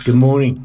Good morning.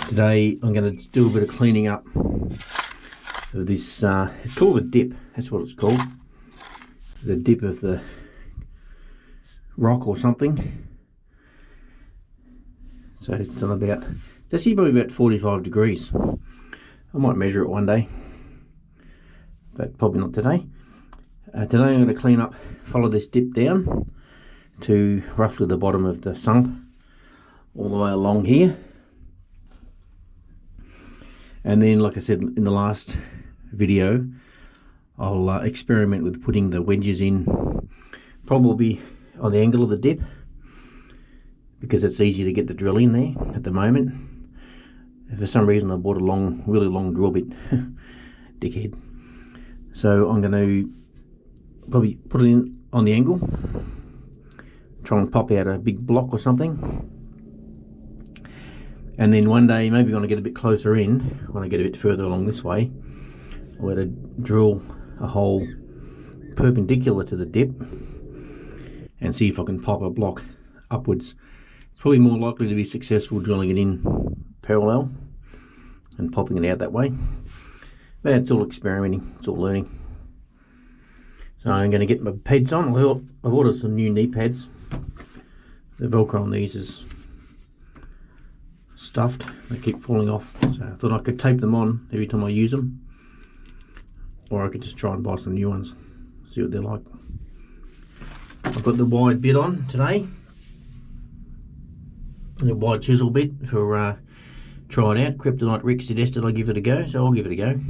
Today I'm going to do a bit of cleaning up of this, it's called a dip, that's what it's called. The dip of the rock or something. So it's on about, it's actually probably about 45 degrees. I might measure it one day, but probably not today. Today I'm going to clean up, follow this dip down to roughly the bottom of the sump, all the way along here. And then, like I said in the last video, I'll experiment with putting the wedges in probably on the angle of the dip, because it's easy to get the drill in there at the moment. If for some reason I bought a really long drill bit, dickhead. So I'm going to probably put it in on the angle, try and pop out a big block or something. And then one day, maybe when I get a bit closer in, when I get a bit further along this way, I'm going to drill a hole perpendicular to the dip and see if I can pop a block upwards. It's probably more likely to be successful drilling it in parallel and popping it out that way. But it's all experimenting, it's all learning. So I'm going to get my pads on. I've ordered some new knee pads. The Velcro on these is stuffed, they keep falling off, so I thought I could tape them on every time I use them, or I could just try and buy some new ones, see what they're like. I've got the wide bit on today, and the wide chisel bit for trying out. Kryptonite Rick suggested I give it a go, so I'll give it a go.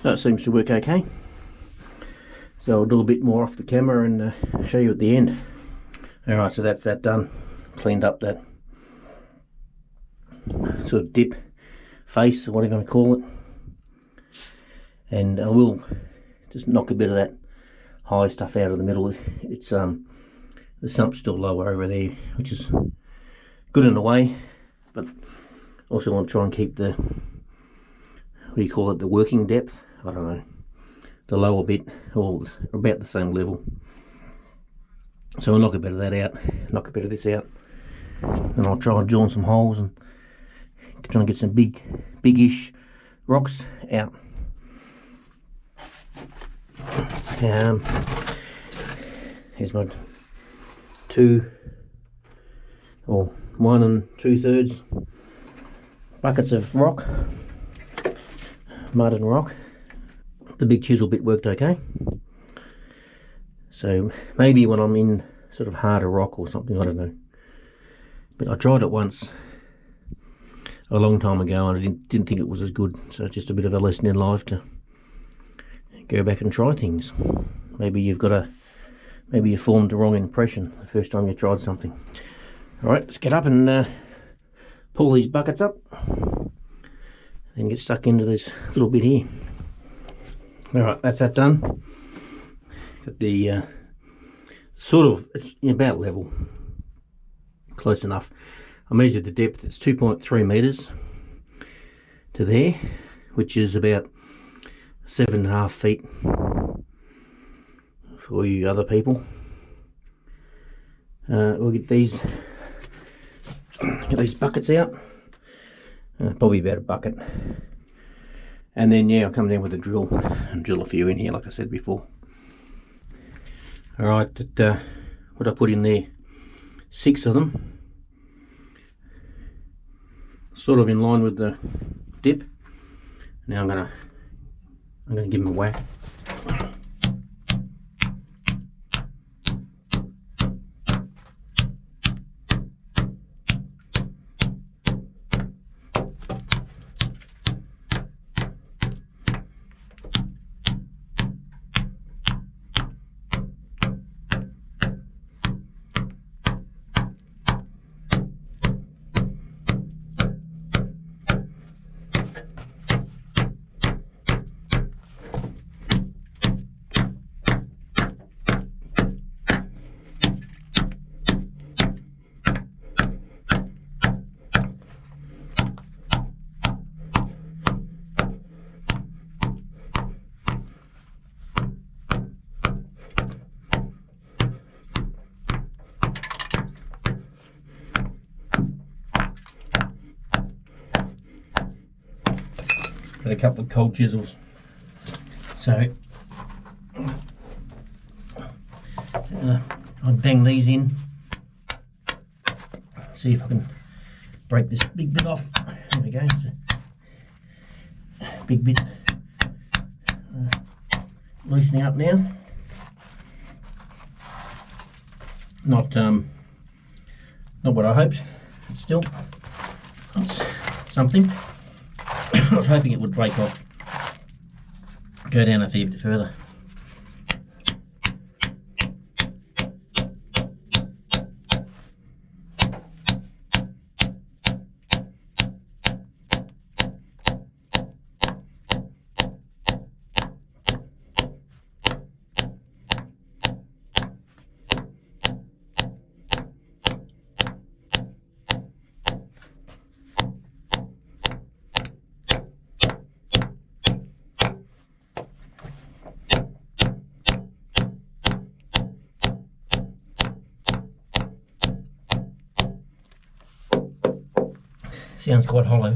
That seems to work okay. So I'll do a bit more off the camera and show you at the end. Alright, so that's that done. Cleaned up that sort of dip face, or whatever you want to call it. And I will just knock a bit of that high stuff out of the middle. It's the sump's still lower over there, which is good in a way, but also want to try and keep the, what do you call it, the working depth, I don't know, the lower bit all about the same level. So I'll knock a bit of that out, knock a bit of this out, and I'll try and drill some holes and try and get some big-ish rocks out. Here's my 1 2/3 buckets of rock, mud and rock. The big chisel bit worked okay, so maybe when I'm in sort of harder rock or something, I don't know, but I tried it once a long time ago and I didn't think it was as good, so it's just a bit of a lesson in life to go back and try things. Maybe you formed the wrong impression the first time you tried something. Alright, let's get up and pull these buckets up and get stuck into this little bit here. Alright, that's that done. Got the sort of, it's about level, close enough. I measured the depth, it's 2.3 meters to there, which is about 7.5 feet for you other people. We'll get these buckets out, probably about a bucket, and then yeah, I'll come down with a drill and drill a few in here like I said before. Alright, what I put in there, 6 of them, sort of in line with the dip. Now I'm gonna give them a whack. couple of cold chisels. So I'll bang these in, see if I can break this big bit off. There we go. It's a big bit loosening up now. Not what I hoped, but still it's something. I was hoping it would break off, go down a fair bit further. Sounds quite hollow.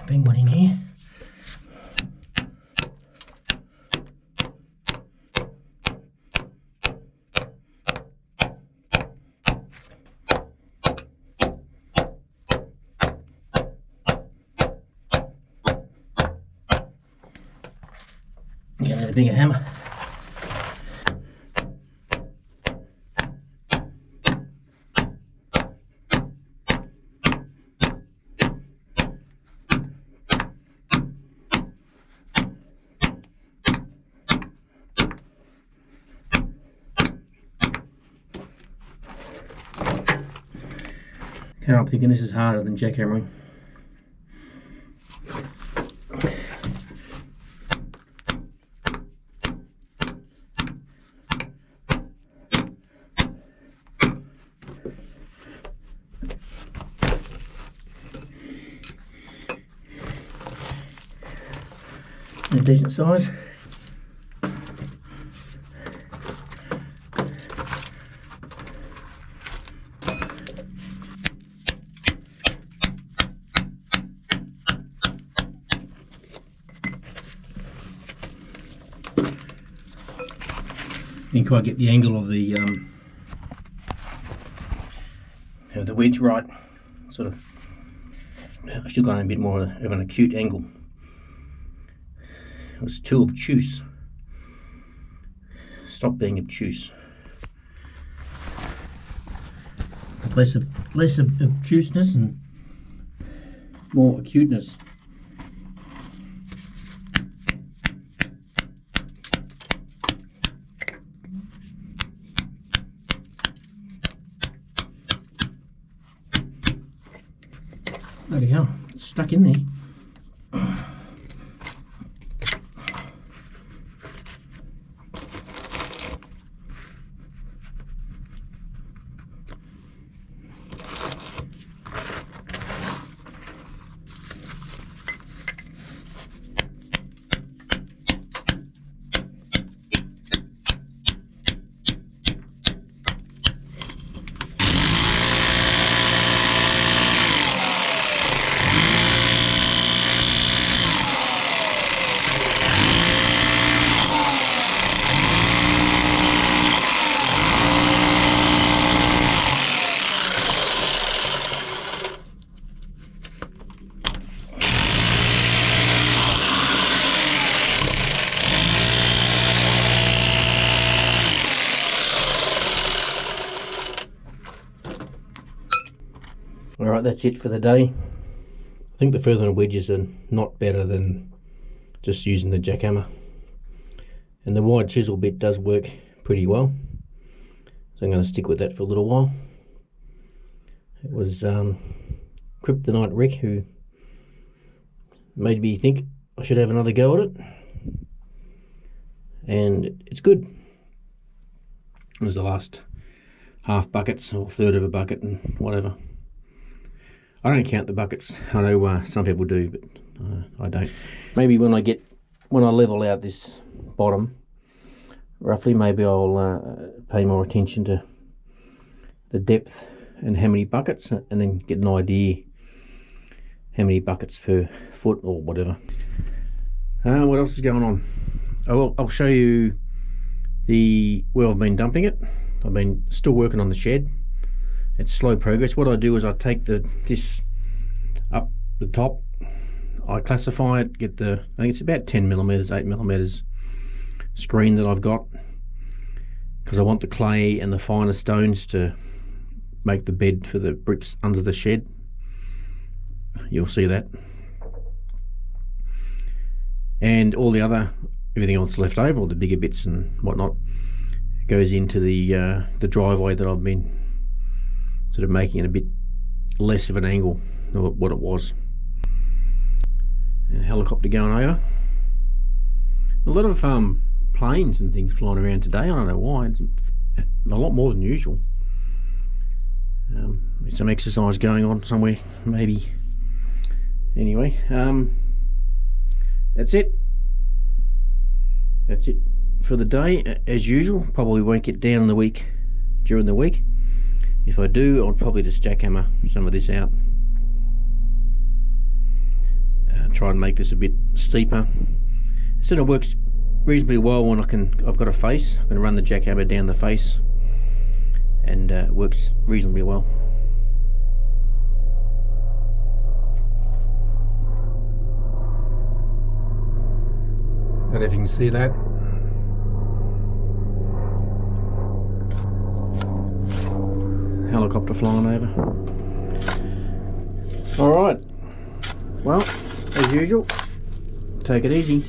Bang one in here. Get a bigger hammer. And I'm thinking this is harder than jackhammering. A decent size. Didn't quite get the angle of the wedge right. Sort of, I should have gone a bit more of an acute angle. It was too obtuse. Stop being obtuse. Less of obtuseness and more acuteness. Bloody hell, it's stuck in there. Alright, that's it for the day. I think the further wedges are not better than just using the jackhammer. And the wide chisel bit does work pretty well. So I'm going to stick with that for a little while. It was Kryptonite Rick who made me think I should have another go at it. And it's good. It was the last half buckets or third of a bucket and whatever. I don't count the buckets. I know some people do, but I don't. Maybe when I level out this bottom, roughly, maybe I'll pay more attention to the depth and how many buckets, and then get an idea how many buckets per foot or whatever. What else is going on? I'll show you where I've been dumping it. I've been still working on the shed. It's slow progress. What I do is I take this up the top, I classify it, get I think it's about 10 millimeters, 8 millimeters screen that I've got, because I want the clay and the finer stones to make the bed for the bricks under the shed. You'll see that. And all the everything else left over, all the bigger bits and whatnot, goes into the driveway that I've been sort of making it a bit less of an angle than what it was. And a helicopter going over. A lot of planes and things flying around today. I don't know why. It's a lot more than usual. There's some exercise going on somewhere, maybe. Anyway, that's it. That's it for the day. As usual, probably won't get down during the week. If I do, I'll probably just jackhammer some of this out. Try and make this a bit steeper. It sort of works reasonably well when I've got a face. I'm going to run the jackhammer down the face, and it works reasonably well. I don't know if you can see that. Helicopter flying over. Alright, well, as usual, take it easy.